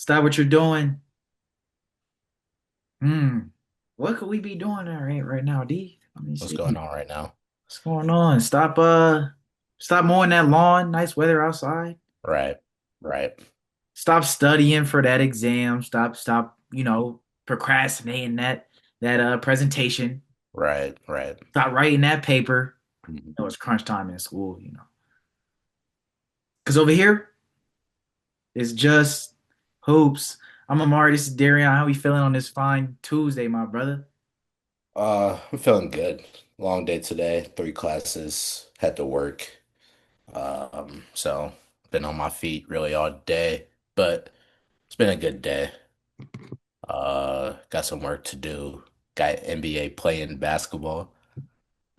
Stop what you're doing. Hmm. What could we be doing right now, D? Let me What's see. going on right now? What's going on? Stop mowing that lawn. Nice weather outside. Right, right, Stop studying for that exam. Stop, procrastinating that presentation. right. Stop writing that paper. Mhm. It's crunch time in school. Because over here, it's just hoops. I'm Amari, this is Darion. How we feeling on this fine Tuesday, my brother? I'm feeling good. Long day today, three classes, had to work. So been on my feet really all day, but it's been a good day. Got some work to do. Got NBA playing basketball.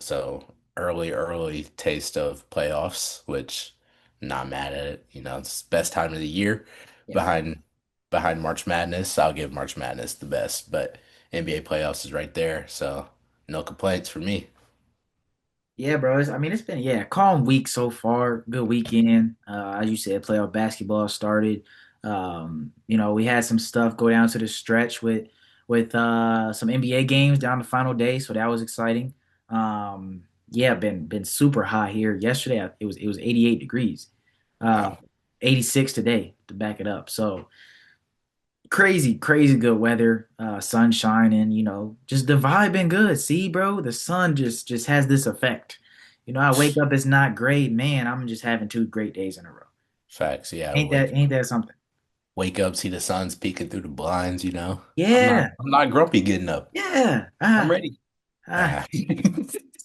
So early taste of playoffs, which not mad at it. It's best time of the year Yeah. behind behind March Madness. I'll give March Madness the best, but NBA playoffs is right there, so no complaints for me. Yeah, bro. It's been calm week so far. Good weekend. As you said, playoff basketball started. We had some stuff go down to the stretch with some NBA games down the final day, so that was exciting. Yeah, been super hot here. Yesterday it was 88 degrees. Uh, Wow. 86 today to back it up. So crazy good weather, sun shining, just the vibe been good. See, bro, the sun just has this effect. I wake up, it's not great, man. I'm just having two great days in a row. Facts. Yeah, Ain't that something? wake up, see the sun's peeking through the blinds. I'm not Yeah, I'm not grumpy getting up. yeah. I'm ready. Ah. Ah.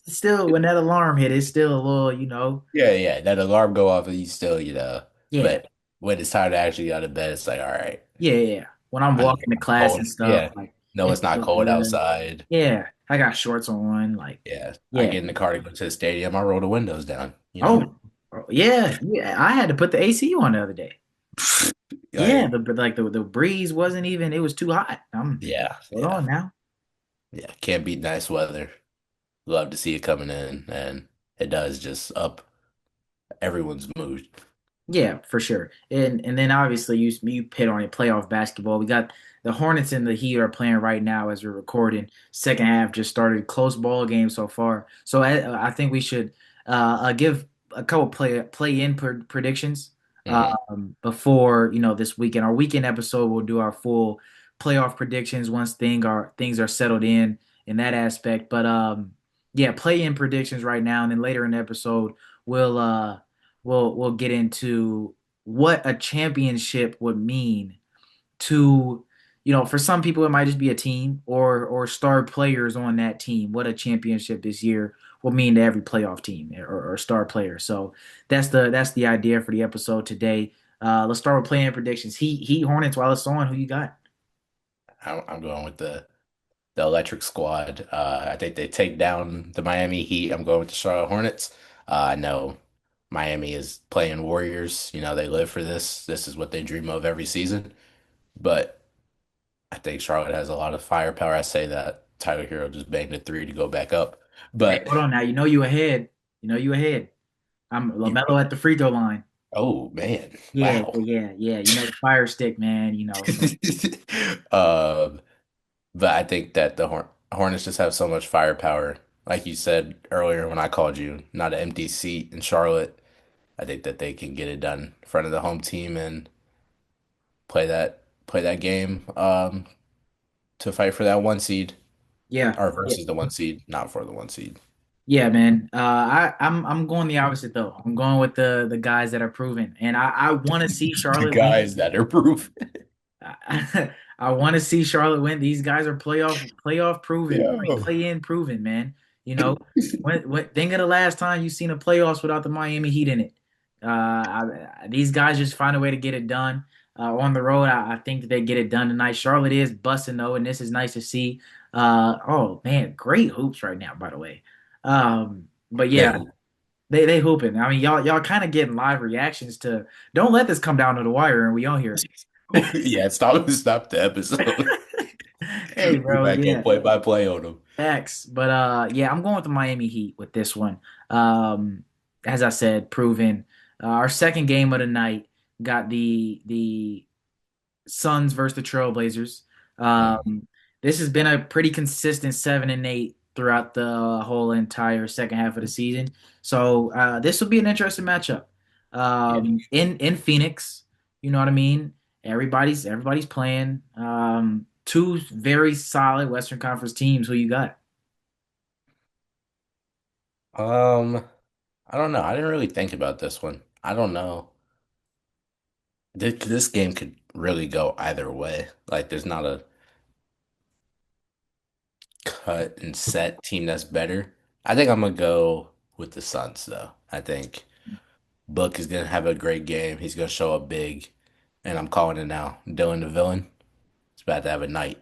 Still, when that alarm hit, it's still a little, Yeah. That alarm go off and you still, yeah, but when it's time to actually get out of bed, it's like, all right. yeah. When I'm I know walking it's to not class cold. and stuff, Yeah. like No, it it's not feels cold good. outside. Yeah, I got shorts on, like, Yeah. I yeah. get in the car to go to the stadium. I roll the windows down. Oh, yeah. I had to put the AC on the other day. Yeah, Like, the breeze wasn't even. It was too hot. yeah, Hold yeah, on now. yeah. Can't beat nice weather. Love to see it coming in, and it does just up everyone's mood. Yeah, for sure. And then obviously you hit on it. Playoff basketball. We got the Hornets and the Heat are playing right now as we're recording. Second half just started. Close ball game so far. So I think we should give a couple play in predictions Hmm. before this weekend. Our weekend episode we'll do our full playoff predictions once things are settled in that aspect. But yeah, play in predictions right now, and then later in the episode we'll we'll get into what a championship would mean to for some people it might just be a team or star players on that team. What a championship this year will mean to every playoff team or star player. So that's the idea for the episode today. Let's start with playing predictions. Heat Hornets while it's on. Who you got? I'm going with the electric squad. I think they take down the Miami Heat. I'm going with the Charlotte Hornets. I know Miami is playing Warriors. They live for this. This is what they dream of every season. But I think Charlotte has a lot of firepower. I say that Tyler Hero just banged a three to go back up. Hey, But hold on now. You ahead. You ahead. I'm you LaMelo think, at the free throw line. oh man, Yeah, wow. yeah. The fire stick, man. So Um, but I think that the Hornets just have so much firepower. Like you said earlier when I called you, not an empty seat in Charlotte. I think that they can get it done in front of the home team and play that game to fight for that one seed yeah. or versus the one seed, not for the one seed. Yeah, man. I'm going the opposite though. I'm going with the guys that are proven, and I want to see The Charlotte win. guys that are proof. I want to see Charlotte win. These guys are playoff proven, Yo. play in proven, man. When think of the last time you seen a playoffs without the Miami Heat in it. These guys just find a way to get it done. On the road, I think that they get it done tonight. Charlotte is busting though, and this is nice to see. Oh man, great hoops right now, by the way. But They yeah, hoop. they hooping. I mean, y'all kind of getting live reactions to. Don't let this come down to the wire, and we on here. Yeah, stop the episode. Hey, We bro, might go yeah, play by play on them. facts. But yeah, I'm going with the Miami Heat with this one. Um, as I said, proven. Our second game of the night got the Suns versus the Trailblazers. Mhm. Um, this has been a pretty consistent 7-8 throughout the whole entire second half of the season. So this will be an interesting matchup. Yeah. In Phoenix, you know what I mean. Everybody's playing. Two very solid Western Conference teams. Who you got? Um, I don't know. I didn't really think about this one. I don't know. This game could really go either way. Like, there's not a cut and set team that's better. I think I'm gonna go with the Suns, though. I think Book is gonna have a great game. He's gonna show up big, and I'm calling it now. Dylan the villain. It's about to have a night.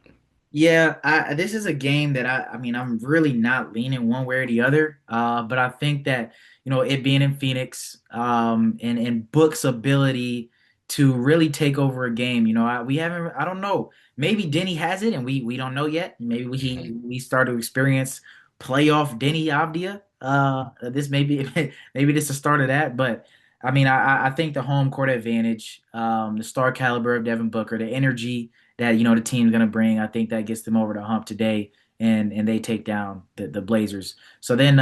Yeah, this is a game that I mean, I'm really not leaning one way or the other. But I think that, it being in Phoenix, and Book's ability to really take over a game, I don't know. Maybe Denny has it and we don't know yet. Maybe Mhm. we start to experience playoff Denny Avdia. This may be maybe this is the start of that, but I mean, I think the home court advantage, the star caliber of Devin Booker, the energy that the team's gonna bring. I think that gets them over the hump today, and they take down the Blazers. So then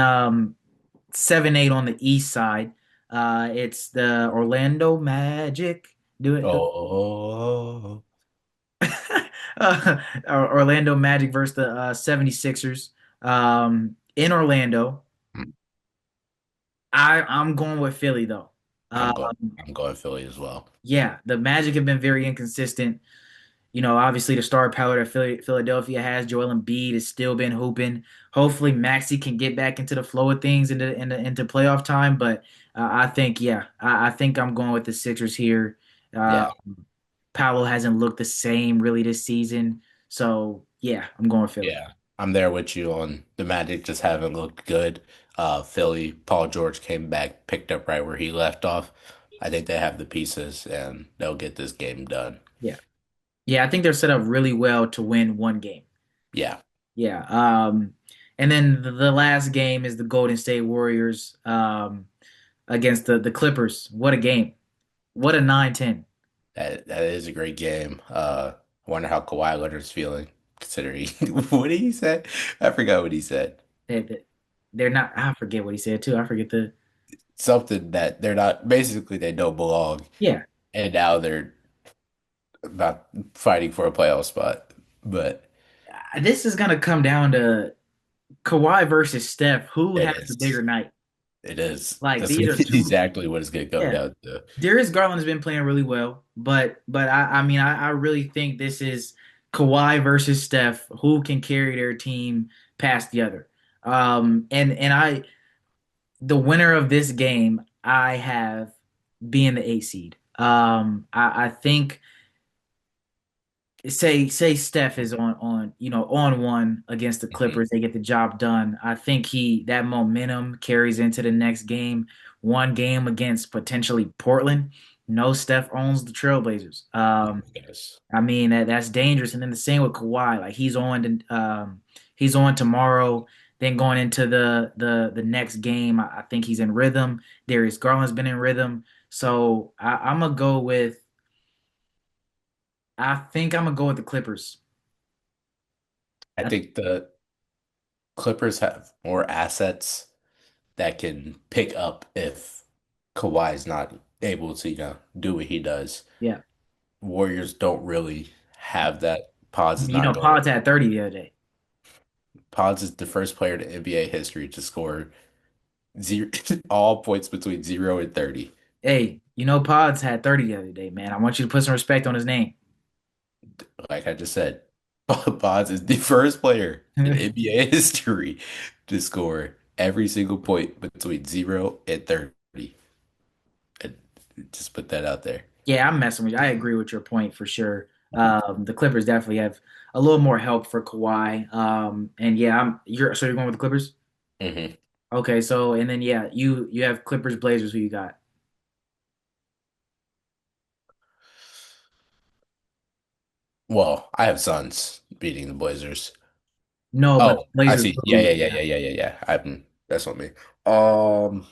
7-8 on the East side. It's the Orlando Magic. Do it. Oh, Orlando Magic versus the 76ers. In Orlando. I'm going with Philly though. I'm going. Um, I'm going Philly as well. yeah, the Magic have been very inconsistent. Obviously the star power that Philadelphia has, Joel Embiid has still been hooping. Hopefully Maxey can get back into the flow of things into playoff time. But I think, yeah, I think I'm going with the Sixers here. Uh, Yeah, Paolo hasn't looked the same really this season. So, yeah, I'm going Philly. yeah. I'm there with you on the Magic just haven't looked good. Philly, Paul George came back, picked up right where he left off. I think they have the pieces and they'll get this game done. Yeah. Yeah, I think they're set up really well to win one game. Yeah, Yeah. And then the last game is the Golden State Warriors against the Clippers. What a game. What a 9-10. that is a great game. I wonder how Kawhi Leonard's feeling, considering what did he say? I forgot what he said. They're not. I forget what he said too. I forget the. Something that they're not, basically they don't belong, Yeah, and now they're about fighting for a playoff spot. But this is gonna come down to Kawhi versus Steph. Who it has the bigger is. night? It is. Like That's these are two. exactly what it's going to come Yeah, down to. Darius Garland has been playing really well, but I mean I really think this is Kawhi versus Steph. Who can carry their team past the other? And the winner of this game I have being the 8 seed. I think say Steph is on one against the Mhm. Clippers, they get the job done. I think he that momentum carries into the next game. One game against potentially Portland. No, Steph owns the Trailblazers. Yes. I mean that's dangerous. And then the same with Kawhi. Like he's on tomorrow. Then going into the next game, I think he's in rhythm. Darius Garland's been in rhythm. So I'm gonna go with. I think I'm gonna go with the Clippers. I think the Clippers have more assets that can pick up if Kawhi's not able to, do what he does. Yeah. Warriors don't really have that. Pods is You not know, going. Pods had 30 the other day. Pods is the first player in NBA history to score zero, all points between 0 and 30. Hey, Pods had 30 the other day, man. I want you to put some respect on his name. Like I just said, Bonds is the first player in NBA history to score every single point between 0 and 30. And just put that out there. Yeah, I'm messing with you. I agree with your point for sure. The Clippers definitely have a little more help for Kawhi. And yeah, you're going with the Clippers? Hmm. Okay, so and then yeah, you have Clippers Blazers. Who you got? Well, I have Suns beating the Blazers. No, but Oh, I Blazers see. Yeah, lose. yeah, yeah, Yeah. yeah, yeah, yeah, yeah. That's on me. Um,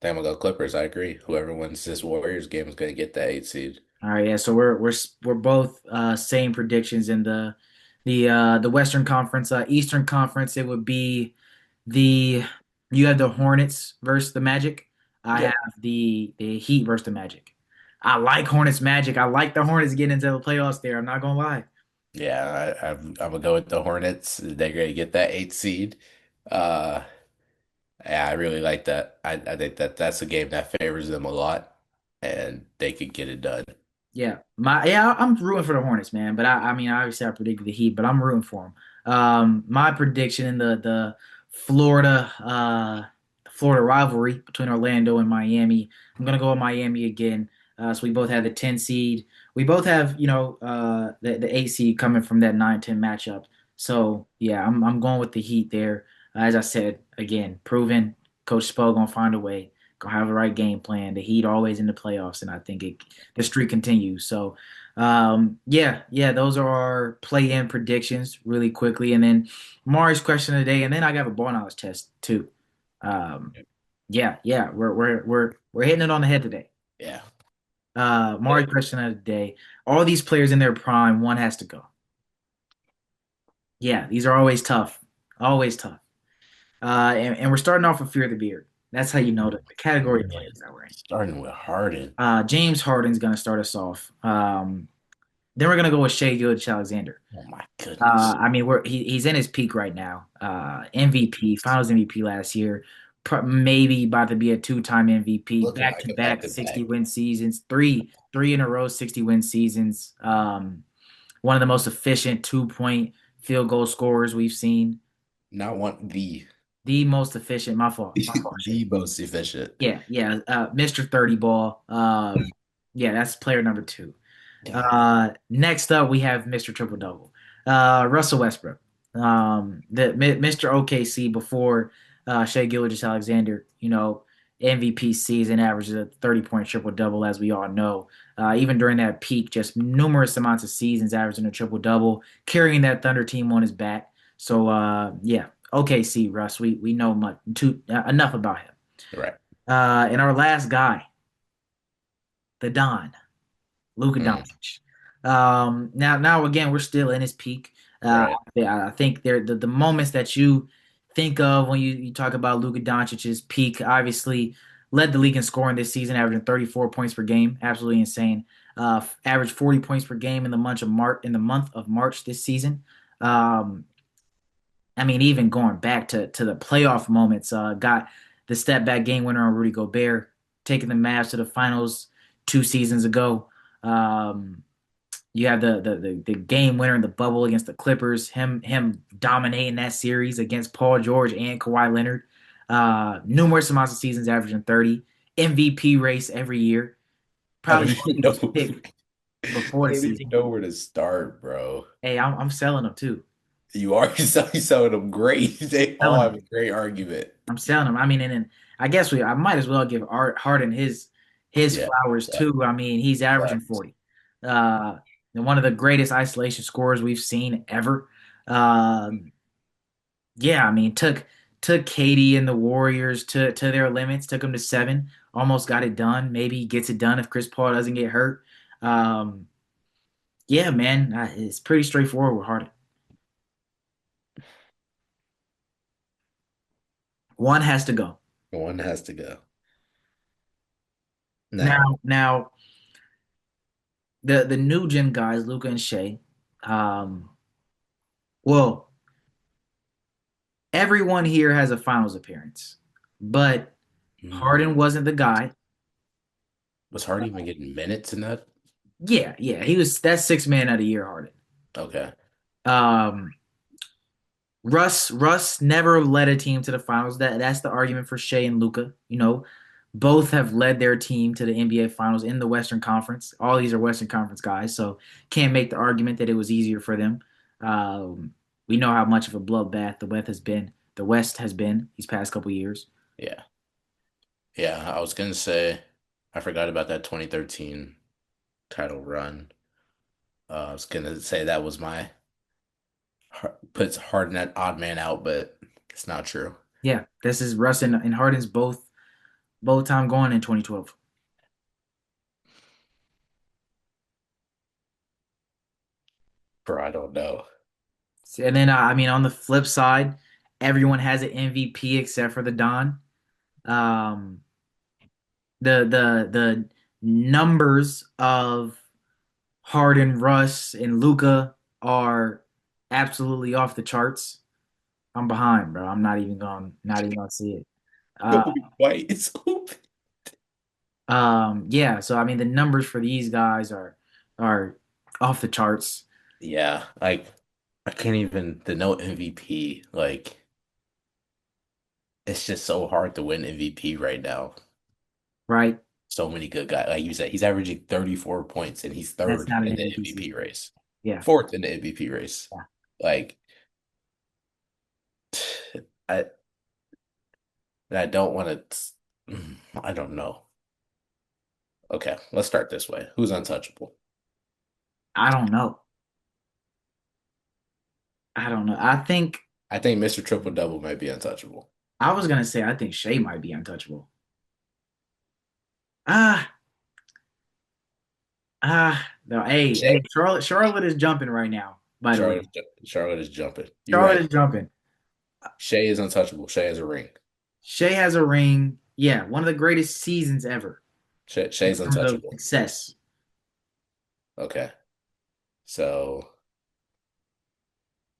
think I'm gonna go Clippers. I agree. Whoever wins this Warriors game is gonna get that 8 seed. All right, yeah. So we're both same predictions in the Western Conference. Eastern Conference, it would be the you have the Hornets versus the Magic. I have Yep. the Heat versus the Magic. I like Hornets Magic. I like the Hornets getting into the playoffs there. I'm not gonna lie. Yeah, I'm gonna go with the Hornets. They're gonna get that 8 seed. Uh, yeah, I really like that. I think that that's a game that favors them a lot, and they could get it done. I'm rooting for the Hornets, man. But I mean, obviously I predicted the Heat, but I'm rooting for them. My prediction in the Florida Florida rivalry between Orlando and Miami, I'm gonna go with Miami again. So we both have the 10 seed. We both have the 8 seed coming from that 9-10 matchup. So yeah, I'm going with the Heat there. As I said again, proven. Coach Spo gonna find a way. Gonna have the right game plan. The Heat always in the playoffs, and I think the streak continues. So, yeah, those are our play-in predictions really quickly, and then Mari's question of the day, and then I got a ball knowledge test too. Um, yeah, we're hitting it on the head today. Yeah. Mari's question of the day: all these players in their prime, one has to go. Yeah, these are always tough. And we're starting off with Fear the Beard. That's how you know the category of players that we're in. Starting with Harden. James Harden's going to start us off. Then we're going to go with Shea Gilgeous-Alexander. Oh my goodness. I mean, he's in his peak right now. MVP, Finals MVP last year, maybe about to be a two-time MVP, Looking like a back back-to-back to back. 60-win seasons, three in a row 60-win seasons. One of the most efficient two-point field goal scorers we've seen. Not one The most efficient. My fault, Shea. the most efficient. Yeah. Mr. 30 ball. Yeah, that's player number two. Damn. Next up, we have Mr. Triple Double, Russell Westbrook, Mr. OKC before Shea Gilgeous-Alexander. MVP season averages a 30-point triple double, as we all know. Even during that peak, just numerous amounts of seasons averaging a triple double, carrying that Thunder team on his back. So yeah, OKC Russ, we know enough about him. Right. And our last guy, the Don. Luka Mm, Doncic. Now again, we're still in his peak. right. I think the moments that you think of when you talk about Luka Doncic's peak, obviously led the league in scoring this season, averaging 34 points per game, absolutely insane. Averaged 40 points per game in the month of March this season. Um, I mean, even going back to the playoff moments, got the step back game winner on Rudy Gobert, taking the Mavs to the finals 2 seasons ago. Um, you have the game winner in the bubble against the Clippers, him dominating that series against Paul George and Kawhi Leonard. Numerous amounts of seasons averaging 30. MVP race every year. I Probably don't won't even be his know. pick I before the don't even season. know where to start, bro. Hey, I'm selling him too. You are selling them great. They all Selling have him. a great argument. I'm selling him. I mean, and then I guess I might as well give Harden his Yeah. flowers Yeah. too. I mean, he's averaging Facts. 40. Uh, and one of the greatest isolation scorers we've seen ever. Yeah, I mean, took Katie and the Warriors to their limits, took them to 7, almost got it done. Maybe he gets it done if Chris Paul doesn't get hurt. Um, yeah, man, it's pretty straightforward with Harden. One has to go. One has to go. Now, Now, the new gen guys, Luca and Shea. Um, well, everyone here has a finals appearance, but mm, Harden wasn't the guy. was Hardy even getting minutes in that? Yeah, he was that six man of the year, Harden. Okay. Um, Russ never led a team to the finals. That's the argument for Shea and Luca. Both have led their team to the NBA finals in the Western Conference. All these are Western Conference guys, so can't make the argument that it was easier for them. Um, we know how much of a bloodbath the West has been. The West has been these past couple years. Yeah. Yeah. I was gonna say I forgot about that 2013 title run. I was gonna say that was my puts Harden at odd man out, but it's not true. Yeah, this is Russ and Harden's both. Both time going in 2012. Bro, I don't know. And then I mean on the flip side, everyone has an MVP except for the Don. Um, the numbers of Harden, Russ, and Luca are absolutely off the charts. I'm behind, bro. I'm not even gonna see it. Uh, Kobe White is open. yeah. So I mean, the numbers for these guys are off the charts, Yeah, like I can't even the no MVP. Like it's just so hard to win MVP right now. right? So many good guys. Like you said, he's averaging 34 points and he's That's third not an in the MVP MVP season. race, Yeah, fourth in the MVP race. yeah. Like I I don't want to. I don't know. Okay, let's start this way. Who's untouchable? I don't know. I don't know. I think Mr. Triple Double might be untouchable. I was gonna say I think Shea might be untouchable. Ah, no. Hey, Shea, Charlotte is jumping right now. By the way, Charlotte is jumping. You're Charlotte right. is jumping. Shea is untouchable. Shea has a ring. Shea has a ring. Yeah, one of the greatest seasons ever in Shea's terms of untouchable. success. Okay, so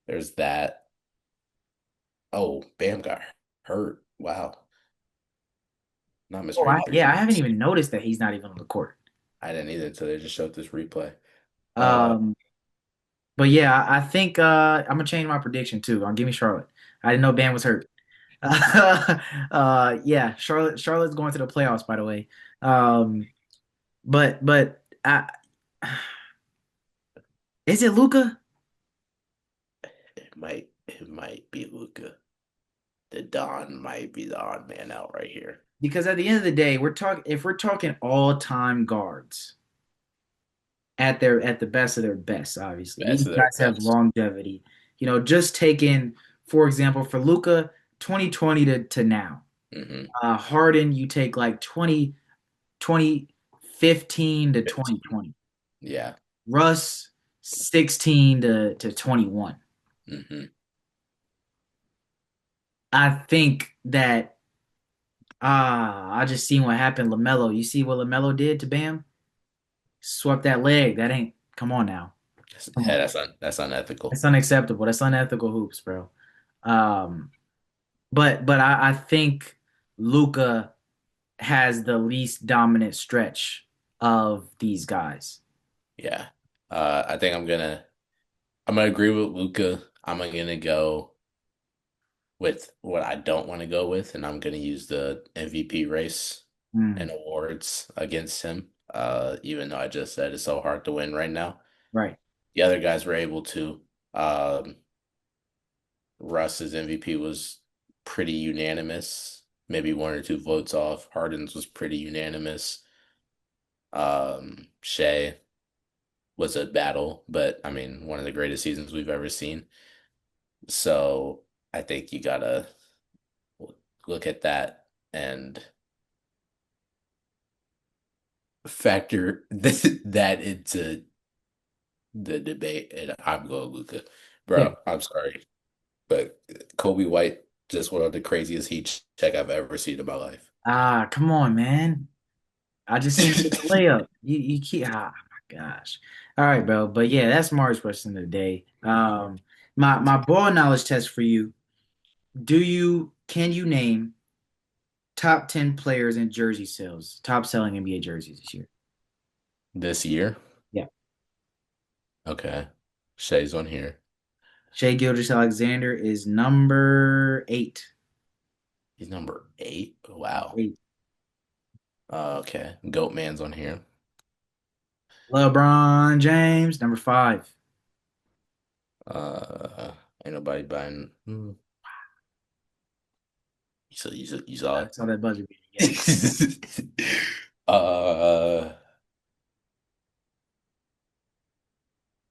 there's that. Oh, Bam got hurt. Wow, not Oh, missing three yeah, I haven't games. even noticed that he's not even on the court. I didn't either until they just showed this replay. Uh, Um, but yeah, I think I'm gonna change my prediction too. Give me Charlotte. I didn't know Bam was hurt. Yeah, Charlotte's going to the playoffs, by the way. Um, but is it Luca? it might be Luca. The Don might be the odd man out right here. Because at the end of the day, if we're talking all-time guards at the best of their best, obviously. Best These of their guys have best. longevity. Just taking, for example, for Luca, 2020 to now. Mm-hmm. Harden, you take like 2015 to 15. 2020. Yeah. Russ, 16 to 21. Mm-hmm. I think that I just seen what happened. LaMelo, you see what LaMelo did to Bam? Swept that leg. That ain't. Come on now. Come Yeah, on. that's unethical. That's unacceptable. That's unethical hoops, bro. Um, but I think Luca has the least dominant stretch of these guys. Yeah. I think I'm gonna agree with Luca. I'm gonna go with what I don't want to go with, and I'm gonna use the MVP race Mm, and awards against him. Even though I just said it's so hard to win right now. right. The other guys were able to. Russ's MVP was pretty unanimous, maybe one or two votes off. Harden's was pretty unanimous. Shea was a battle, but I mean, one of the greatest seasons we've ever seen. So I think you gotta look at that and factor that into the debate. And I'm going Luca, Yeah. bro. I'm sorry, but Kobe White just one of the craziest heat check I've ever seen in my life. Come on, man. I just seen him get the layup. You keep my gosh. All right, bro. But yeah, that's Mars question of the day. My ball knowledge test for you. Can you name top 10 players in jersey sales, top selling NBA jerseys this year? This year, Yeah. okay, Shay's on here. Shea Gilgeous-Alexander is number 8. He's number 8. Wow. 8. Okay, Goat Man's on here. LeBron James, number 5. Uh, ain't nobody buying. You saw I saw that buzzer beater. Yeah. it. uh,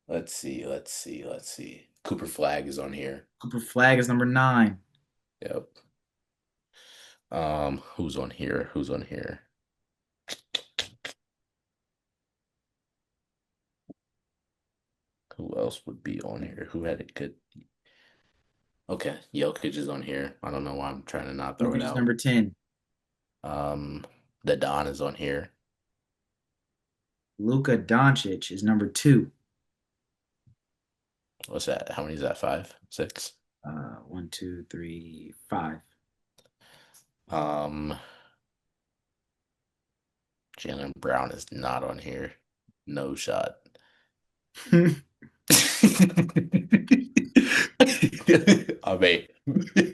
let's see. Cooper Flag is on here. Cooper Flag is number 9. Yep. Who's on here? Who's on here? Who else would be on here? Who had a good? Okay, Jokic is on here. I don't know why I'm trying to not throw it Jokic is out. number 10. Um, the Don is on here. Luka Doncic is number 2. What's that? How many is that? Five, six? One, two, three, five. Um, Jalen Brown is not on here. No shot. I made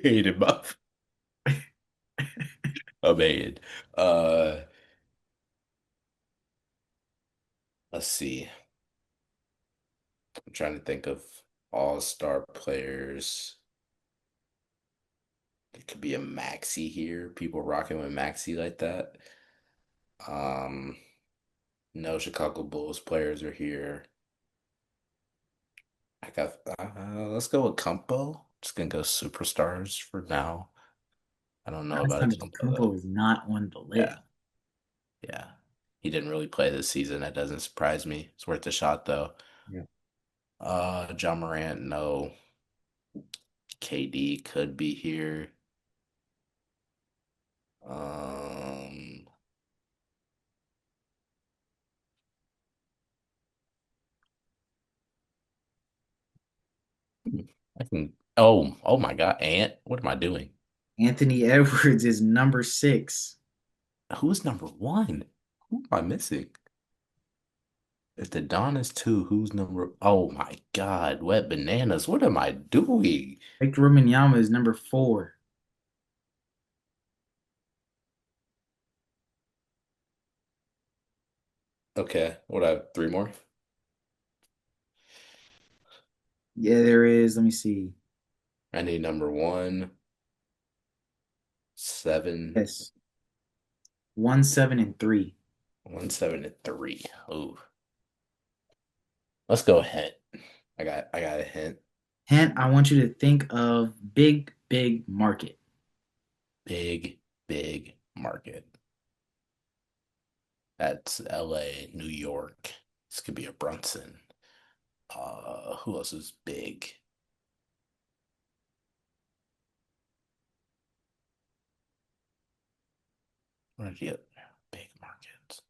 hate him up. I made. Uh, let's see. I'm trying to think of all-star players. It could be a Maxi here. People rocking with Maxi like that. Um, no Chicago Bulls players are here. I got. Let's go with Kumpo. Just gonna go superstars for now. I don't know about a Alexander Kumpo Kumpo though. is not on the Yeah, list. yeah. He didn't really play this season. That doesn't surprise me. It's worth a shot though. Yeah. John Morant, no. KD could be here. Um, I can. Oh my God, Ant. What am I doing? Anthony Edwards is number 6. Who's number one? Who am I missing? If the Don is two, who's number? Oh my God, wet bananas. What am I doing? Victor Wembanyama is number 4. Okay, what I have three more? Yeah, there is. Let me see. I need number one, seven, Yes. 1, 7, and 3. one, seven, and three. Oh, let's go ahead. I got a hint. Hint, I want you to think of big, big market. Big, big market. That's LA, New York. This could be a Brunson. Who else is big? Where did you get big markets?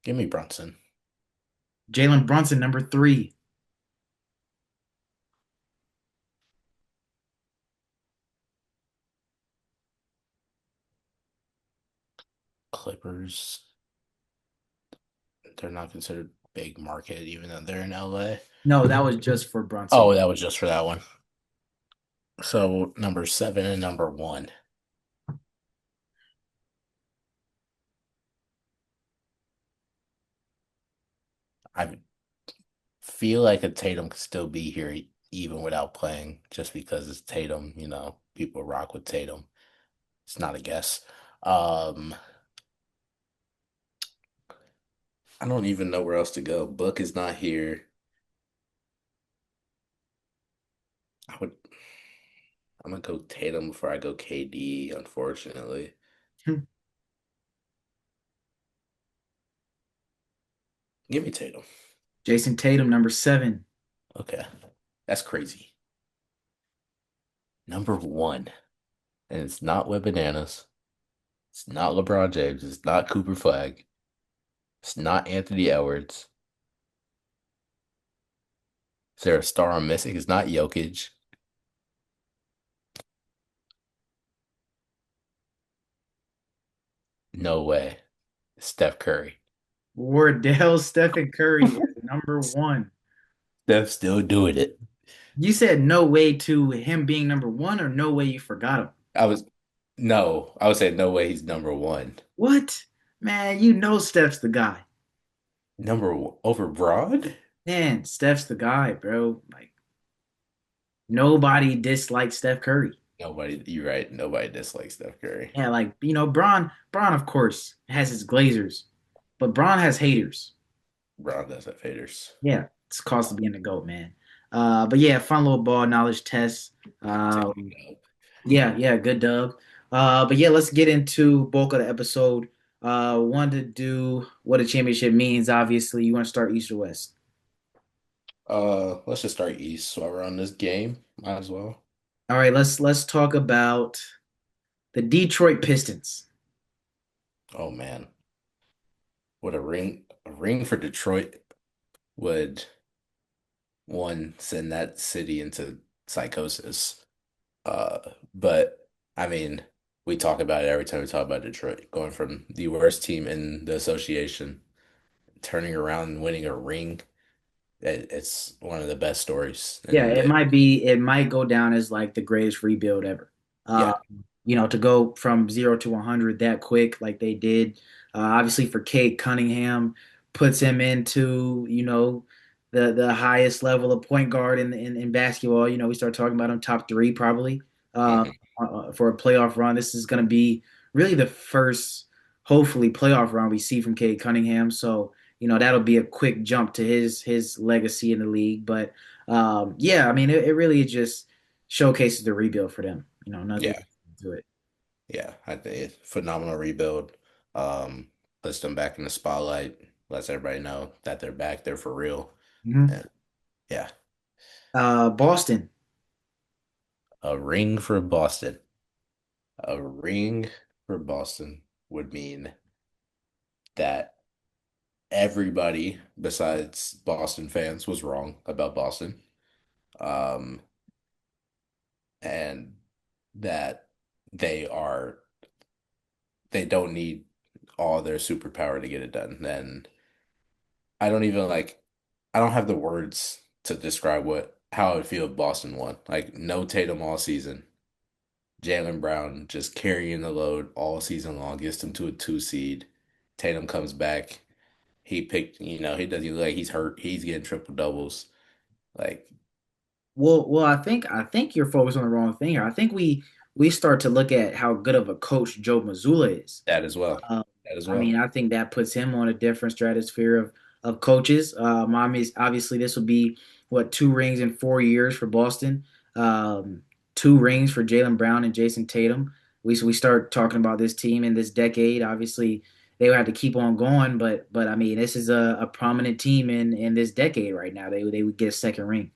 Give me Brunson. Jalen Brunson, number 3. Clippers. They're not considered big market, even though they're in LA. No, that was just for Brunson. Oh, that was just for that one. So number seven and number one. I feel like a Tatum could still be here even without playing, just because it's Tatum. People rock with Tatum. It's not a guess. Um, I don't even know where else to go. Book is not here. I would. I'm gonna go Tatum before I go KD. Unfortunately, give me Tatum. Jason Tatum, number 7. Okay, that's crazy. Number one, and it's not Wet Bananas. It's not LeBron James. It's not Cooper Flag. It's not Anthony Edwards. Is there a star I'm missing? It's not Jokic. No way. Steph Curry. Wardell Stephen Curry is number 1. Steph's still doing it. You said no way to him being number 1 or no way you forgot him? I was no, I would say no way he's number one. What? Man, you know Steph's the guy. Number one over Broad? Man, Steph's the guy, bro. Like, nobody dislikes Steph Curry. Nobody, you're right. Nobody dislikes Steph Curry. Yeah, like, Braun, of course, has his Glazers, but Braun has haters. Broad does have haters. Yeah, it's cost of being the GOAT, man. But yeah, fun little ball knowledge test. Take Um, it up. Yeah, yeah, good dub. But yeah, let's get into bulk of the episode. Want to do what a championship means. Obviously, you want to start East or West. Let's just start East while we're on this game. Might as well. All right, let's talk about the Detroit Pistons. Oh man, what a ring for Detroit would one send that city into psychosis. Uh, but I mean, we talk about it every time we talk about Detroit, going from the worst team in the association, turning around and winning a ring. It's one of the best stories. Yeah, And it, it might go down as like the greatest rebuild ever. Uh, yeah, to go from 0 to 100 that quick, like they did, obviously for Kate Cunningham, puts him into, the highest level of point guard in basketball. We start talking about him top three probably uh, hmm for a playoff run. This is going to be really the first, hopefully, playoff run we see from Kate Cunningham. So, that'll be a quick jump to his legacy in the league. But yeah, I mean, it really just showcases the rebuild for them. Nothing yeah, to it. yeah. I think it's phenomenal rebuild. Puts them back in the spotlight, lets everybody know that they're back there for real. Mhm. And yeah, Boston. a ring for Boston. A ring for Boston would mean that everybody besides Boston fans was wrong about Boston. Um, and that they are they don't need all their superpower to get it done. Then I don't even like I don't have the words to describe what how I would feel if Boston won. Like no Tatum all season. Jalen Brown just carrying the load all season long, gets them to a 2 seed. Tatum comes back. He doesn't look like he's hurt. He's getting triple doubles. Like Well, I think you're focused on the wrong thing here. I think we start to look at how good of a coach Joe Mazzulla is. that as well. Um, That as I mean, well. I think that puts him on a different stratosphere of coaches. Obviously, this will be what 2 rings in 4 years for Boston, 2 rings for Jalen Brown and Jason Tatum. We start talking about this team in this decade. Obviously, they would have to keep on going, but I mean, this is a prominent team in this decade right now. They would get a second ring.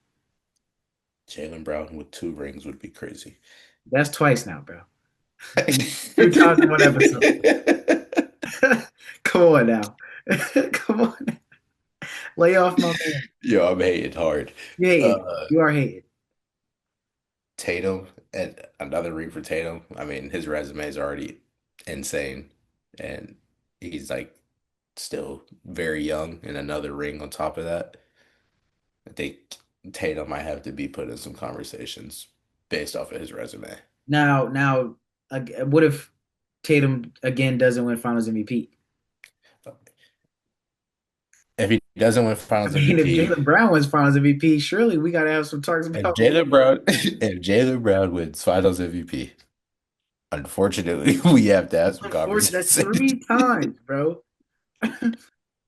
Jalen Brown with 2 rings would be crazy. That's twice now, bro. 2 times in one episode. Come on now. Come on. Lay off my man. Yo, I'm hating hard. You hated. Uh, You are hated. Tatum and another ring for Tatum. I mean, his resume is already insane, and he's like still very young, and another ring on top of that. I think Tatum might have to be put in some conversations based off of his resume. Now, what if Tatum again doesn't win Finals MVP? If he doesn't win I Finals mean, if MVP, Jalen Brown wins Finals MVP, surely we got to have some talks if about. Jalen Brown, if Jalen Brown wins Finals MVP, unfortunately, we have to have some Unfortunately, that's conversations. 3 times, bro.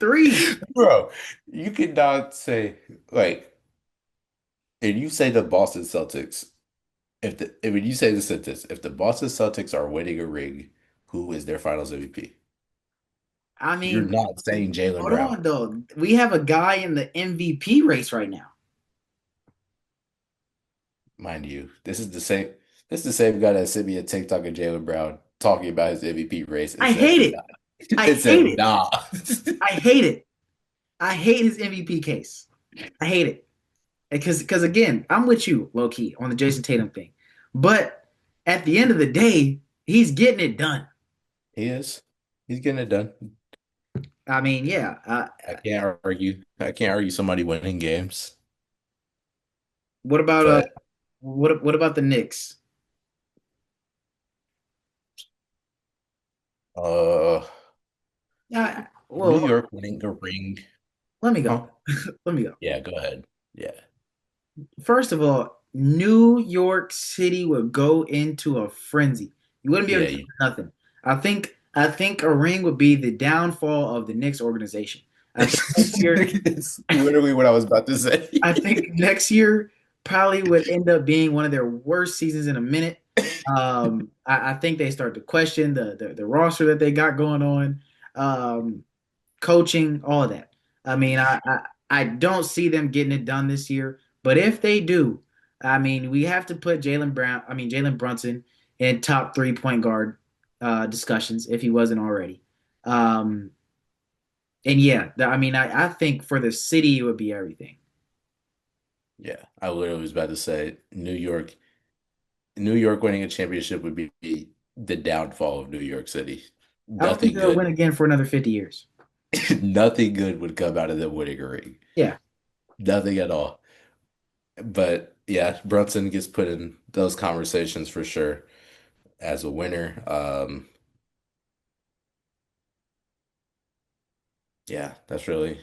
Three. Bro, you cannot say like if you say the Boston Celtics, if when you say the sentence, if the Boston Celtics are winning a ring, who is their Finals MVP? I You're mean, not saying Jalen hold Brown, on though. We have a guy in the MVP race right now. mind you. This is the same guy that sent me a TikTok of Jalen Brown talking about his MVP race and I said hate nah. it. I It hate said it. nah. I hate it. I hate his MVP case. I hate it because again, I'm with you, low key, on the Jason Tatum thing, but at the end of the day, he's getting it done. He is. He's getting it done. I mean, yeah. I can't argue. I can't argue somebody winning games. What about But what about the Knicks? uh Yeah. New Well, York winning a ring. let me go. Huh? Let me go. Yeah, go ahead. Yeah. First of all, New York City would go into a frenzy. You wouldn't be able Yeah, to do nothing. I think a ring would be the downfall of the Knicks organization. I think next year, It's literally what I was about to say. I think next year probably would end up being one of their worst seasons in a minute. I think they start to question the roster that they got going on, um, coaching, all of that. I mean, I don't see them getting it done this year, but if they do, I mean, we have to put Jalen Brunson in top three point guard discussions if he wasn't already. Um, and yeah, I mean, I think for the city it would be everything. Yeah, I literally was about to say New York winning a championship would be the downfall of New York City. I don't think Nothing they'll win good, again for another 50 years. nothing good would come out of them winning a ring. Yeah. Nothing at all. But yeah, Brunson gets put in those conversations for sure as a winner. Yeah, that's really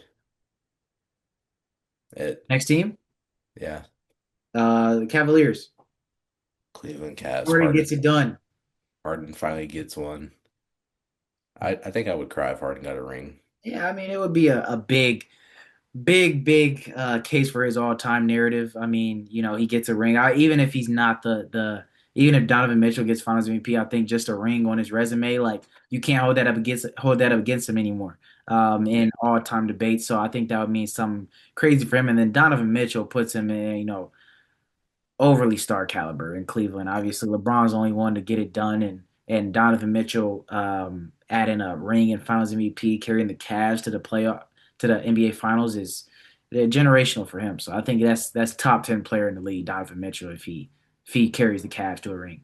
it. Next team, Yeah, the Cavaliers. Cleveland Cavs. Harden gets it done. Harden finally gets one. I think I would cry if Harden got a ring. Yeah, I mean, it would be a big case for his all-time narrative. I mean, he gets a ring. Even if he's not even if Donovan Mitchell gets Finals MVP, I think just a ring on his resume, like you can't hold that up against him anymore Yeah, in all-time debates. So I think that would mean something crazy for him. And then Donovan Mitchell puts him in, overly star caliber in Cleveland. Obviously, LeBron's the only one to get it done, and Donovan Mitchell adding a ring and Finals MVP, carrying the Cavs to the NBA Finals is generational for him. So I think that's top 10 player in the league, Donovan Mitchell, if he carries the Cavs to a ring.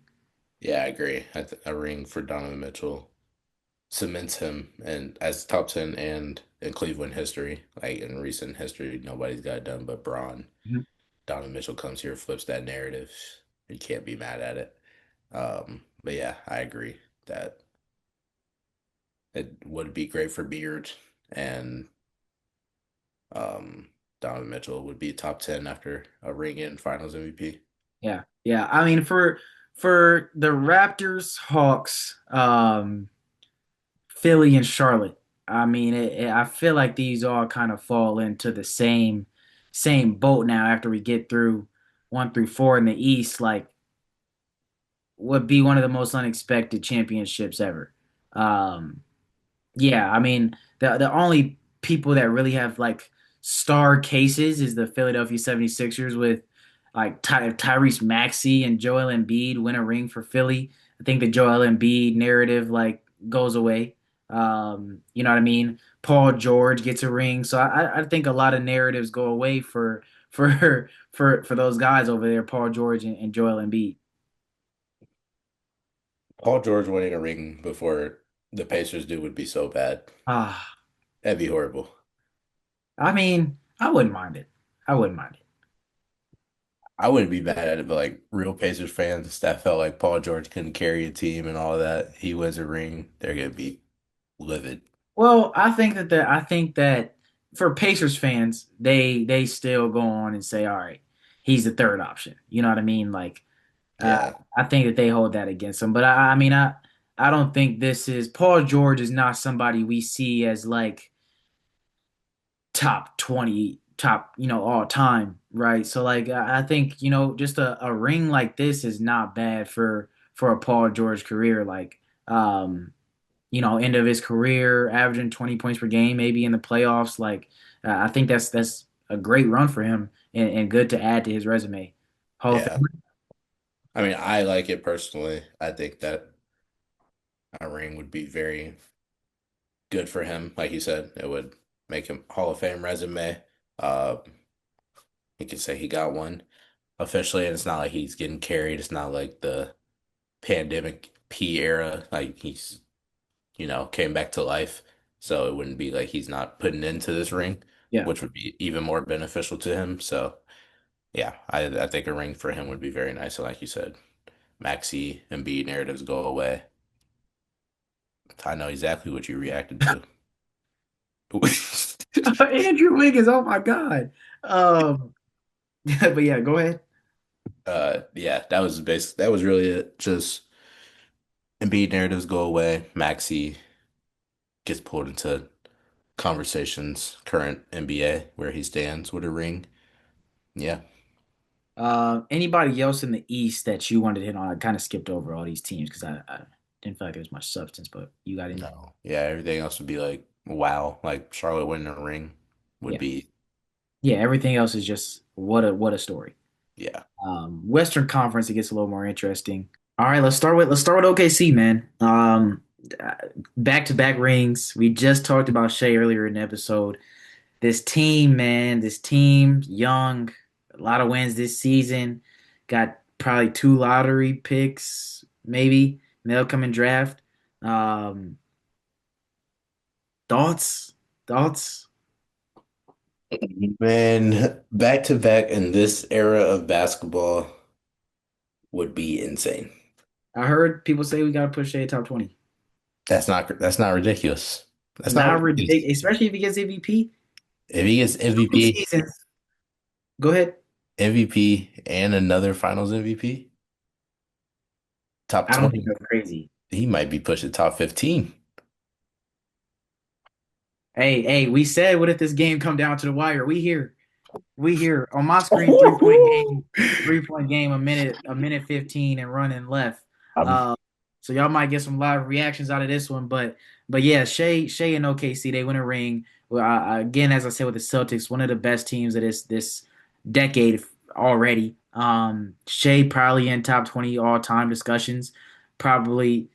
yeah, I agree. A ring for Donovan Mitchell cements him and as top 10 and in Cleveland history. Like in recent history, nobody's got it done but Braun. Mhm. Donovan Mitchell comes here, flips that narrative. You can't be mad at it. But yeah, I agree that it would be great for Beard and um Donovan Mitchell would be top 10 after a ring in Finals MVP. Yeah, yeah. I mean, for the Raptors, Hawks, Philly and Charlotte. I mean, I feel like these all kind of fall into the same boat now. After we get through 1 through 4 in the East, like would be one of the most unexpected championships ever. Um, yeah, I mean the only people that really have like star cases is the Philadelphia 76ers with like Tyrese Maxey and Joel Embiid win a ring for Philly. I think the Joel Embiid narrative like goes away. You know what I mean? Paul George gets a ring, so I think a lot of narratives go away for for those guys over there, Paul George and Joel Embiid. Paul George winning a ring before the Pacers do would be so bad. Ah, That'd be horrible. I mean, I wouldn't mind it. I wouldn't mind it. I wouldn't be mad at it, but like real Pacers fans that felt like Paul George couldn't carry a team and all that, he wins a ring, they're gonna be livid. Well, I think that for Pacers fans, they still go on and say, all right, he's the third option. You know what I mean? Like, uh, Yeah, I think that they hold that against him. But I mean, I don't think this is Paul George is not somebody we see as like top 20, top, all time, right? So like, I think just a ring like this is not bad for a Paul George career. Like, end of his career, averaging 20 points per game, maybe in the playoffs. Like, I think that's a great run for him and good to add to his resume. Hall of yeah. Fame. I mean, I like it personally. I think that a ring would be very good for him. Like you said, it would make him Hall of Fame resume. Uh, he could say he got one officially, and it's not like he's getting carried. It's not like the pandemic P era, like he's came back to life. So it wouldn't be like he's not putting into this ring, Yeah. which would be even more beneficial to him. So yeah, I think a ring for him would be very nice. And like you said, Maxi and B narratives go away. I know exactly what you reacted to. Andrew Wiggins, oh my God. Um, but yeah, go ahead. Yeah, that was really it. Just Embiid narratives go away. Maxi gets pulled into conversations, current NBA, where he stands with a ring. Yeah. Anybody else in the East that you wanted to hit on? I kind of skipped over all these teams because I didn't feel like there was much substance. But you got any? No. Yeah, everything else would be like wow, like Charlotte winning a ring would Yeah, be yeah. Everything else is just what a story. yeah. Western Conference, it gets a little more interesting. All right, let's start with OKC, man. Back to back rings. We just talked about Shea earlier in the episode. This team, man, this team, young, a lot of wins this season. Got probably two lottery picks, maybe in the upcoming draft. Um, thoughts, thoughts. Man, back to back in this era of basketball would be insane. I heard people say we got to push Shea top 20. That's not ridiculous. That's not Not ridiculous. ridiculous, especially if he gets MVP. If he gets Two MVP, seasons. Go ahead. MVP and another Finals MVP, top I don't think 20, that's crazy. he might be pushing top 15. Hey, we said, what if this game come down to the wire? We here on my screen, 3-point game, a minute 15 and running left. I'm Uh, so y'all might get some live reactions out of this one, but yeah, Shea and OKC they win a ring. Well, again, as I said with the Celtics, one of the best teams of this decade already. Shea probably in top 20 all time discussions, probably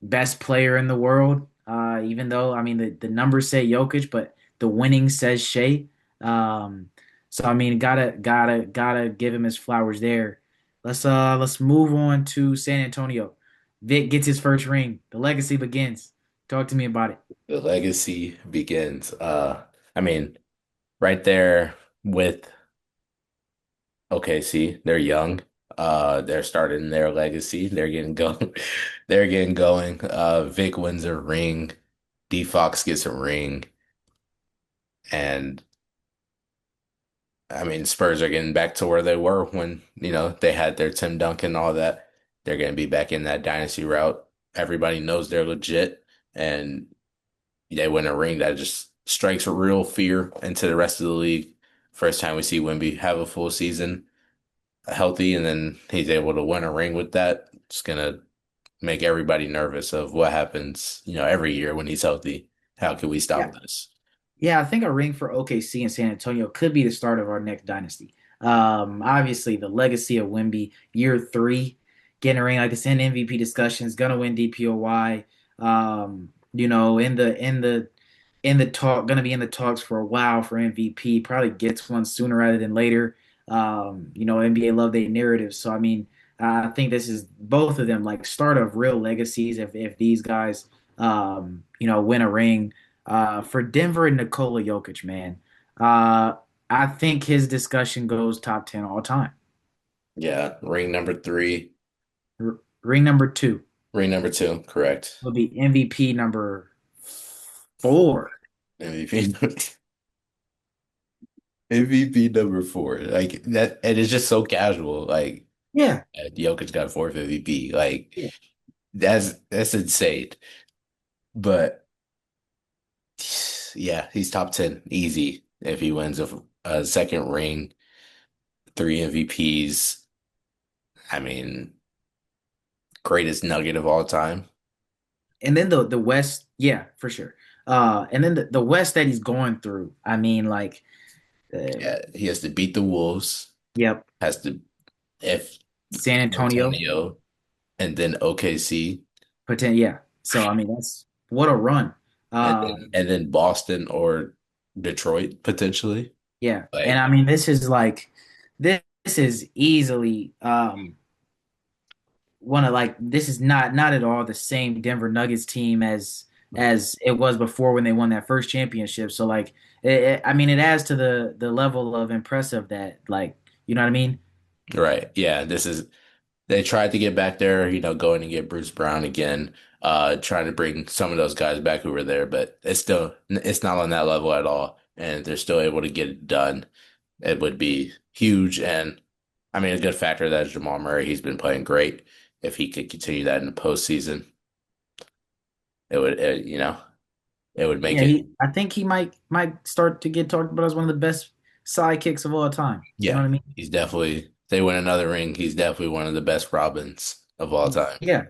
best player in the world. Even though I mean the numbers say Jokic, but the winning says Shea. Um, so I mean, gotta give him his flowers there. Let's move on to San Antonio. Vic gets his first ring. The legacy begins. Talk to me about it. The legacy begins. I mean, right there with OKC, they're young. They're starting their legacy. They're getting going. They're getting going. Vic wins a ring. D Fox gets a ring. And I mean, Spurs are getting back to where they were when, they had their Tim Duncan and all that. They're going to be back in that dynasty route. Everybody knows they're legit, and they win a ring that just strikes a real fear into the rest of the league. First time we see Wemby have a full season healthy, and then he's able to win a ring with that. It's gonna make everybody nervous of what happens, every year when he's healthy. How can we Yeah. stop this? Yeah, I think a ring for OKC and San Antonio could be the start of our next dynasty. Obviously, the legacy of Wemby, year three, getting a ring like this in MVP discussions, gonna win DPOY. In the talk, gonna be in the talks for a while for MVP. Probably gets one sooner rather than later. NBA love their narrative, so I mean, I think this is both of them like start of real legacies if these guys, win a ring. For Denver and Nikola Jokic, man, uh, I think his discussion goes top 10 all time. Yeah, ring number three, Ring number two ring number two, correct. will be MVP number four. MVP, MVP number four, like that, and it's just so casual. Like Yeah, Jokic got fourth MVP, like yeah. that's insane. But yeah, he's top 10 easy if he wins a second ring, three MVPs. I mean, greatest nugget of all time. And then the West, yeah, for sure. And then the West that he's going through. I mean, like, Yeah, he has to beat the Wolves, yep, has to if San San Antonio, Antonio, and then OKC, yeah. So I mean, that's what a run. and then Boston or Detroit potentially. Yeah, and Like, I mean, this is easily one of like this is not at all the same Denver Nuggets team as it was before when they won that first championship. So like, I mean, it adds to the level of impressive that like you know what I mean. right, yeah, this is they tried to get back there, going to get Bruce Brown again, trying to bring some of those guys back who were there, but it's not on that level at all. And they're still able to get it done. It would be huge. And I mean, a good factor that is Jamal Murray. He's been playing great. If he could continue that in the postseason, it would make Yeah, it. I think he might start to get talked about as one of the best sidekicks of all time. You know Yeah, what I mean? he's definitely. they win another ring, he's definitely one of the best Robins of all time. Yeah,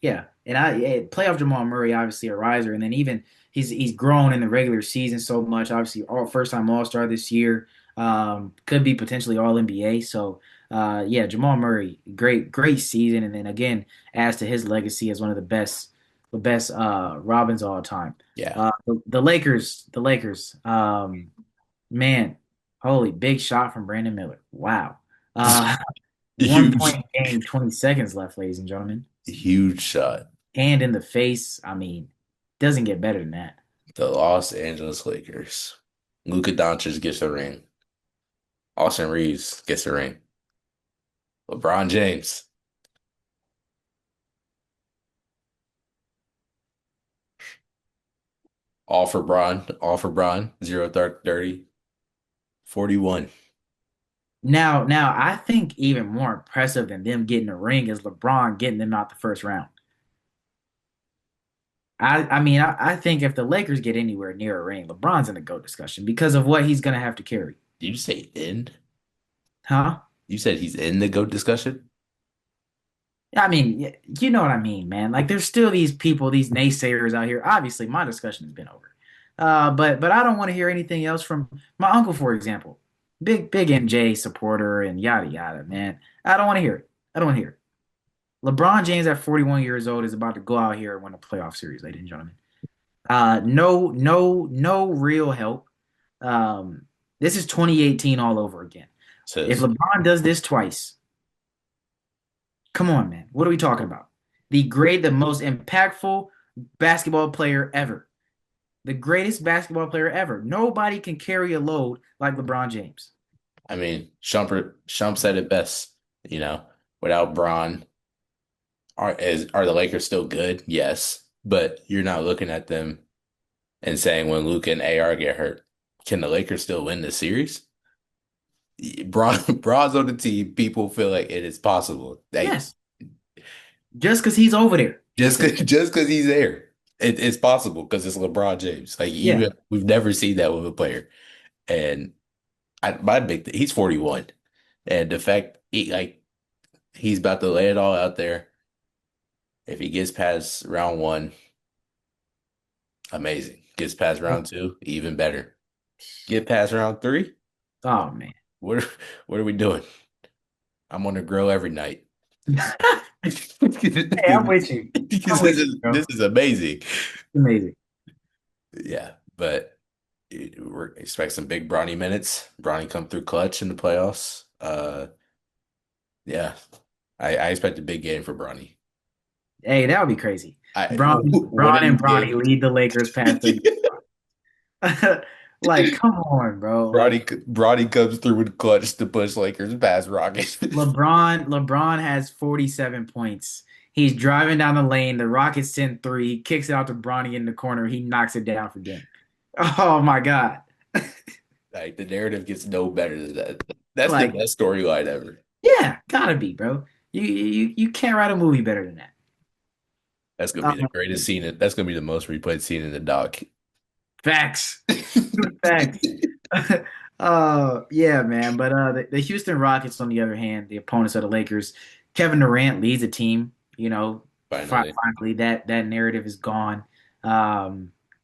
yeah. And playoff Jamal Murray, obviously a riser, and then even he's grown in the regular season so much. Obviously, all first time All Star this year, could be potentially All NBA. So, yeah, Jamal Murray, great season, and then again adds to his legacy as one of the best Robins of all time. Yeah. The Lakers, man, holy big shot from Brandon Miller. Wow. Uh, one Huge, point game, 20 seconds left, ladies and gentlemen. huge shot. Hand in the face. I mean, doesn't get better than that. The Los Angeles Lakers. Luka Doncic gets a ring. Austin Reeves gets a ring. LeBron James. All for Bron, 0 30, 41. Now, I think even more impressive than them getting a ring is LeBron getting them out the first round. I mean, I think if the Lakers get anywhere near a ring, LeBron's in the GOAT discussion because of what he's going to have to carry. Did you say in? Huh? You said he's in the GOAT discussion? I mean, you know what I mean, man. Like, there's still these people, these naysayers out here. Obviously, my discussion has been over. But I don't want to hear anything else from my uncle, for example. Big MJ supporter and yada yada, man. I don't want to hear it. I don't want to hear it. LeBron James at 41 years old is about to go out here and win a playoff series, ladies and gentlemen. No real help. This is 2018 all over again. If Says, LeBron does this twice, come on, man. What are we talking about? The most impactful basketball player ever. The greatest basketball player ever. Nobody can carry a load like LeBron James. I mean, Shump said it best, you know, without Bron, are the Lakers still good? Yes. But you're not looking at them and saying when Luka and AR get hurt, can the Lakers still win the series? Bron's on the team. People feel like it is possible. They Yes, just because he's over there. just because he's there, it's possible because it's LeBron James. Like Yeah, even we've never seen that with a player. And my big he's 41, and the fact he's about to lay it all out there. If he gets past round one, amazing. Gets past round two, even better. Get past round three, oh man. what what are we doing? I'm on the grill every night. Hey, I'm with you. I'm with you, bro. This is amazing. Amazing. Yeah, but we're expect some big Bronny minutes. Bronny come through clutch in the playoffs. Yeah, I expect a big game for Bronny. Hey, that would be crazy. One Bron of and these Bronny games, lead the Lakers past the like, come on, bro. Like Bronny comes through with clutch to push Lakers past Rockets. LeBron has 47 points. He's driving down the lane. The Rockets send three. He kicks it out to Bronny in the corner. He knocks it down for them. Oh my God. Like the narrative gets no better than that. That's the Like, best storyline ever. yeah, gotta be, bro. You can't write a movie better than that. That's gonna be the Um, greatest scene. That's gonna be the most replayed scene in the doc. Facts. Facts. Yeah, man. But the Houston Rockets, on the other hand, the opponents of the Lakers, Kevin Durant leads the team. You know, Finally, finally that narrative is gone.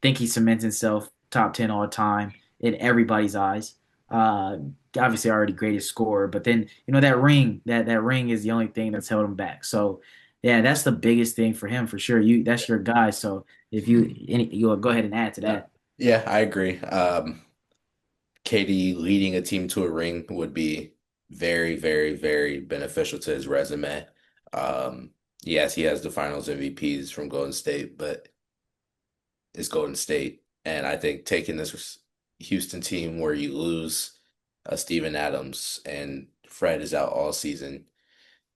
Think he cements himself top 10 all time in everybody's eyes. Uh, Obviously already greatest scorer, but then that ring is the only thing that's held him back. So yeah, that's the biggest thing for him for sure. That's your guy. So if you'll go ahead and add to no. that. Yeah, I agree. KD leading a team to a ring would be very, very, very beneficial to his resume. Yes, he has the Finals MVPs from Golden State, but it's Golden State, and I think taking this Houston team where you lose Steven Adams and Fred is out all season,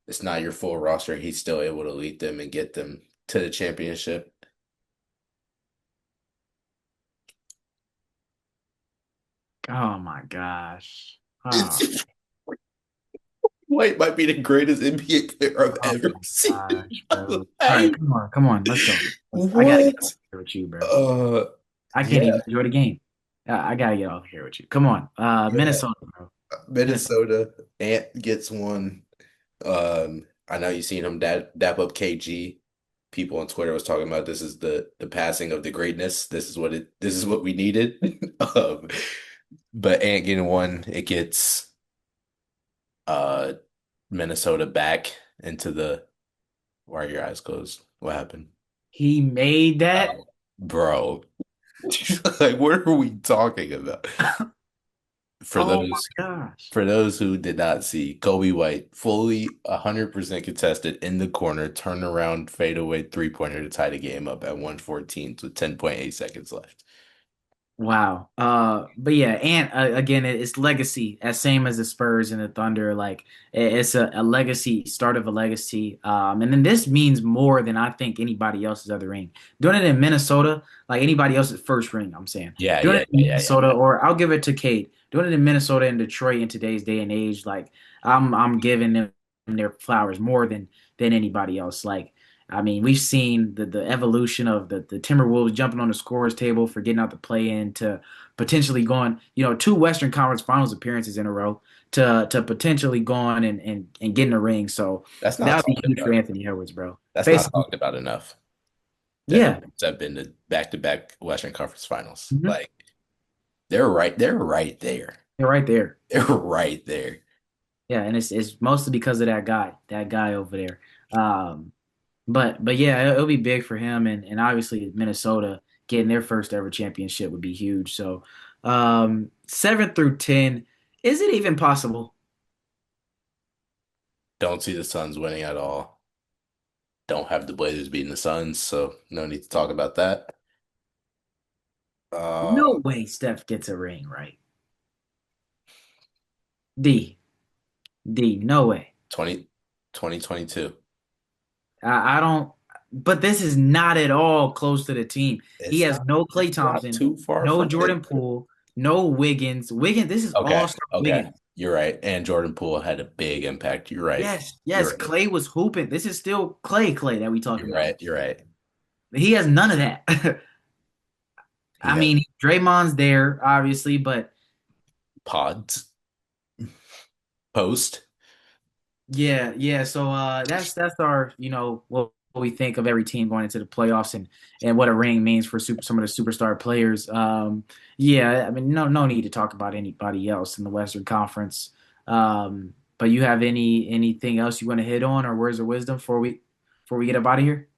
it's not your full roster. He's still able to lead them and get them to the championship. Oh my gosh. Oh, White might be the greatest NBA player I've oh ever my seen. gosh, bro. All right, Like, come on, let's go. I gotta get off what? here with you, bro. Uh, I can't yeah, even enjoy the game. I gotta get off here with you. Come on, yeah. Minnesota, bro. Minnesota. Minnesota. Ant gets one. I know you've seen him dap up KG. People on Twitter was talking about this is the passing of the greatness. This is what we needed. Um, but Ant getting one, it gets uh Minnesota back into the why are your eyes closed? What happened? He made that. Oh, bro. Like what are we talking about? For Oh those my gosh. For those who did not see, Kobe White fully 100% contested in the corner, turnaround fadeaway three-pointer to tie the game up at 114 with 10.8 seconds left. Wow. But yeah, and again, it's legacy, as same as the Spurs and the Thunder. Like it's a legacy, start of a legacy. And then this means more than I think anybody else's other ring. Doing it in Minnesota, like anybody else's first ring, I'm saying. Yeah, Doing yeah, it in yeah, yeah, yeah. Minnesota, or I'll give it to Cade. Doing it in Minnesota and Detroit in today's day and age, like I'm giving them their flowers more than anybody else. Like I mean, we've seen the evolution of the Timberwolves jumping on the scorers table for getting out the play in to potentially going, two Western Conference Finals appearances in a row to potentially going and getting a ring. So That's that not would be talked huge for about. Anthony Edwards, bro. That's not Basically, talked about enough. That the yeah, Bulls have been to back-to-back Western Conference Finals. mhm. Like they're right there. They're right there. They're right there. Yeah, and it's mostly because of that guy over there. Um, but yeah, it'll be big for him, and obviously Minnesota getting their first ever championship would be huge. So 7 through 10, is it even possible? Don't see the Suns winning at all. Don't have the Blazers beating the Suns, so no need to talk about that. No Um, way Steph gets a ring, right? D D, no way. 20, 2022. I don't. But this is not at all close to the team. He It's has not no Klay it's not Thompson, too far no from Jordan it. Poole, no Wiggins. Wiggins, this is Okay, all-star okay. Wiggins. You're right. And Jordan Poole had a big impact. You're right. Yes, You're yes, right. Clay was hooping. This is still Clay that we talking You're about. right. You're right. He has none of that. He I had mean, Draymond's there, obviously, but pods, post. yeah, yeah. So that's our, what we think of every team going into the playoffs and what a ring means for some of the superstar players. Yeah, I mean, no need to talk about anybody else in the Western Conference. But you have anything else you want to hit on, or words of wisdom before we get up out of here?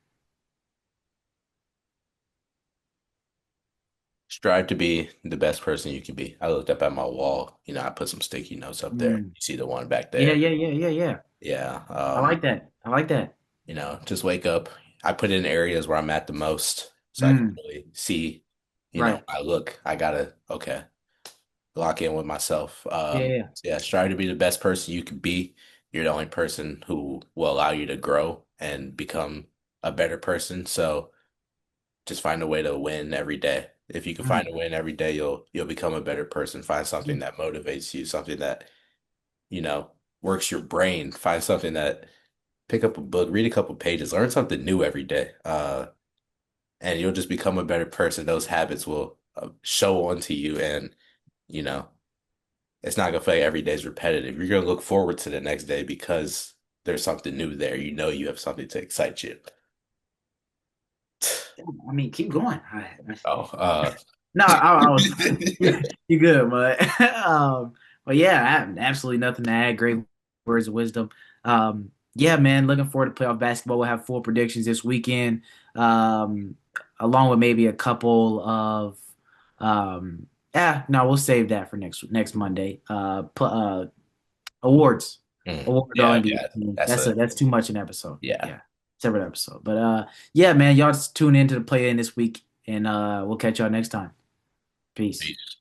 Strive to be the best person you can be. I looked up at my wall. I put some sticky notes up there. Mm. You see the one back Yeah, there. yeah, yeah, yeah, yeah. Yeah. I like that. I like that. Just wake up. I put in areas where I'm at the most so I can Mm. really see, Right. I gotta, okay, lock in with myself. Yeah, yeah. Yeah, strive to be the best person you can be. You're the only person who will allow you to grow and become a better person. So just find a way to win every day. If you can Mm. find a win every day, you'll become a better person. Find something that motivates you, something that, you know, works your brain. Find something that pick up a book, read a couple pages, learn something new every day. And you'll just become a better person. Those habits will show onto you, and you know, it's not gonna feel like every day is repetitive. You're gonna look forward to the next day because there's something new there. You know you have something to excite you. I mean, keep going. Oh, No, I was you good, but but yeah, I have absolutely nothing to add. Great words of wisdom. Yeah, man, looking forward to playoff basketball. We'll have full predictions this weekend, um, along with maybe a couple of yeah, no, we'll save that for next Monday. Awards, awards all yeah, NBA yeah. teams. That's That's too much an episode. yeah. Yeah, separate episode. But yeah, man, y'all just tune in to the play in this week, and we'll catch y'all next time. Peace. Peace.